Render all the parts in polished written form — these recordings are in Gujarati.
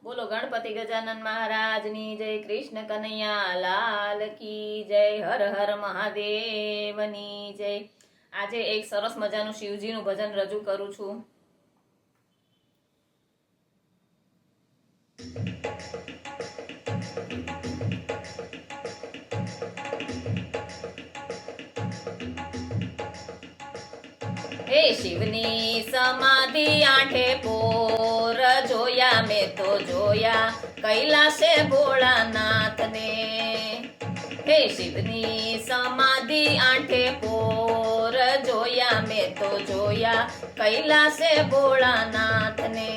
બોલો ગણપતિ ગજાનન મહારાજની જય, કૃષ્ણ કનૈયા લાલ કી જય, હર હર મહાદેવની જય। આજે એક સરસ મજાનું શિવજીનું ભજન રજૂ કરું છું। હે શિવની સમાધિ આઠે પોર જોયા મેં તો જોયા કૈલાસે ભોળાનાથને। હે શિવની સમાધિ આઠે પોર જોયા મેં તો જોયા કૈલાસે ભોળાનાથને।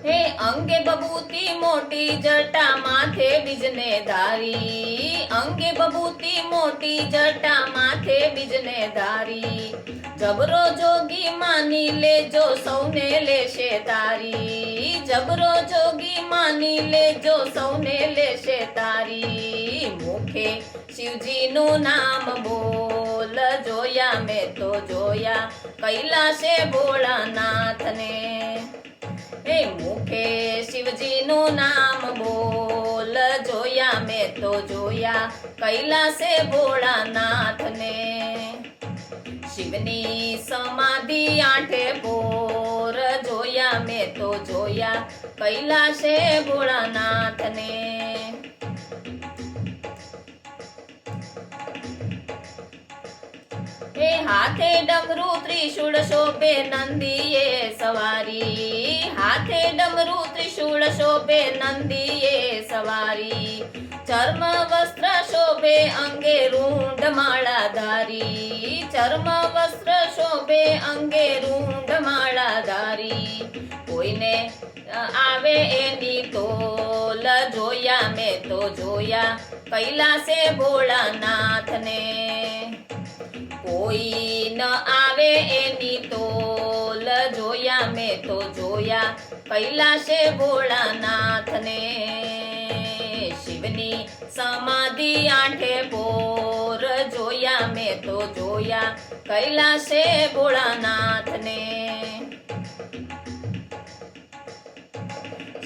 હે અંગે બબૂતી મોટી જટા માથે બીજને ધારી, અંગે બબૂતી મોટી જટા માથે બીજને ધારી, જબરો જોગી માની લેજો સૌને લેશે તારી, જબરો જોગી માની લેજો સૌને લેશે તારી। મુખે શિવજીનું નામ બોલ જોયા મેં તો જોયા કૈલાસે ભોળાનાથને। હે મુખે શિવજીનું નામ બોલ જોયા મેં તો જોયા કૈલાસે ભોળાનાથને। શિવની સમાધિ આઠે પોર જોયા મેં તો જોયા કૈલાસે ભોળાનાથને। હે હાથે ડમરુ ત્રિશૂળ શોભે નંદીએ સવારી, હાથે ડમરુ ત્રિશૂળ શોભે નંદીએ સવારી, ચર્મ વસ્ત્ર શોભે અંગે રૂંઢ માળા ધારી, ચર્મ વસ્ત્ર શોભે અંગે રૂંઢ માળા ધારી, કોઈને આવે એની તોલ જોયા મેં તો જોયા કૈલાસે ભોળાનાથને। કોઈ ન આવે એની તોલ જોયા મેં તો જોયા કૈલાસે ભોળાનાથને। શિવની સમાધિ આઠે પોર જોયા મેં તો જોયા કૈલાસે ભોળાનાથને।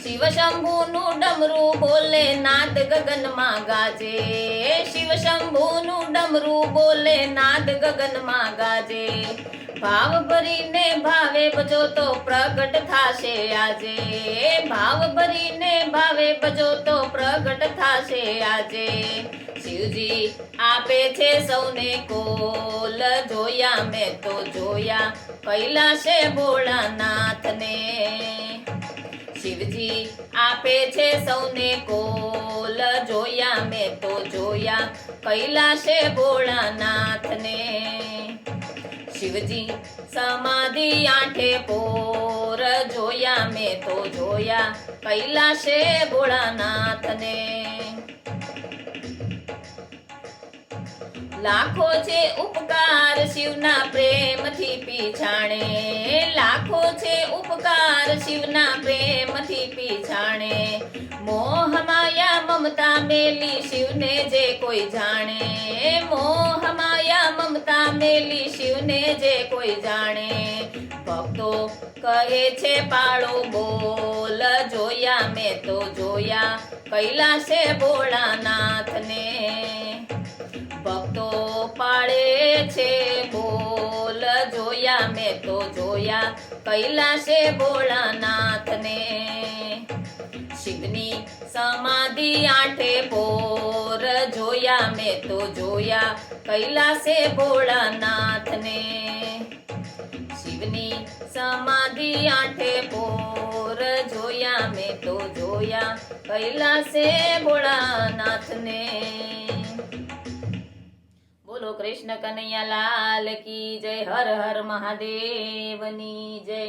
શિવ શંભુનું ડમરું બોલે નાદ ગગનમાં ગાજે, શિવ શંભુનું ડમરું બોલે નાદ ગગનમાં ગાજે, ભાવ ભરીને ભાવે ભજો તો પ્રગટ થાશે આજે, ભાવ ભરીને ભાવે ભજો તો પ્રગટ થાશે આજે। શિવજી આપે છે સૌને કોલ જોયા મેં તો જોયા કૈલાસે ભોળાનાથને। શિવજી આપે છે સૌને કોલ જોયા મેં તો જોયા કૈલાસે ભોળાનાથને। શિવજી સમાધિ આઠે પોર જોયા મેં તો જોયા કૈલાસે ભોળાનાથને। લાખો છે ઉપકાર શિવના પ્રેમથી પીછાણે, લાખો છે ઉપકાર શિવના પ્રેમથી પીછાણે, મોહ માયા મમતા મેલી શિવને જે કોઈ જાણે, મોહ માયા મમતા મેલી શિવને જે કોઈ જાણે, ભક્તો કહે છે પાળો બોલ જોયા મેં તો જોયા કૈલાસે ભોળાનાથને। ભક્તો પાળે છે બોલ જોયા મેં તો જોયા કૈલાસે ભોળાનાથને। શિવની સમાધિ આઠે પોર જોયા મેં તો જોયા કૈલાસે ભોળાનાથને। શિવની સમાધિ આઠે પોર જોયા મેં તો જોયા કૈલાસે ભોળાનાથને। બોલો કૃષ્ણ કનૈયા લાલ કી જય, હર હર મહાદેવની જય।